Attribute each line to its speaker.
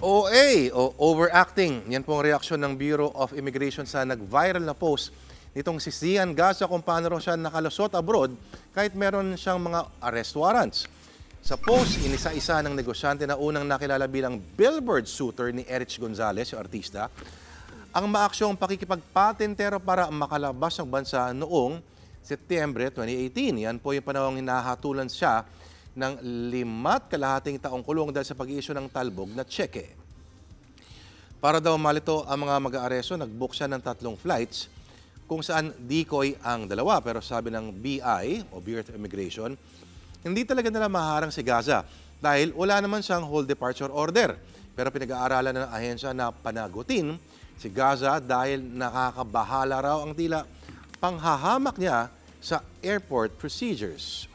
Speaker 1: OA o overacting. Yan po ang reaksyon ng Bureau of Immigration sa nag-viral na post nitong si Zian Gaza kung paano raw siya nakalusot abroad kahit meron siyang mga arrest warrants. Sa post, inisa-isa ng negosyante na unang nakilala bilang billboard shooter ni Erich Gonzalez, yung artista, ang maaksyong pakikipagpatentero para makalabas ng bansa noong Setyembre 2018. Yan po yung panahong hinahatulan siya ng 5.5 taong kulong dahil sa pag-i-issue ng talbog na tseke. Para daw malito ang mga mag-aaresto, nag-book siya ng 3 flights kung saan decoy ang dalawa. Pero sabi ng BI o Bureau of Immigration, hindi talaga nila maharang si Gaza dahil wala naman siyang whole departure order. Pero pinag-aaralan ng ahensya na panagutin si Gaza dahil nakakabahala raw ang tila panghahamak niya sa airport procedures.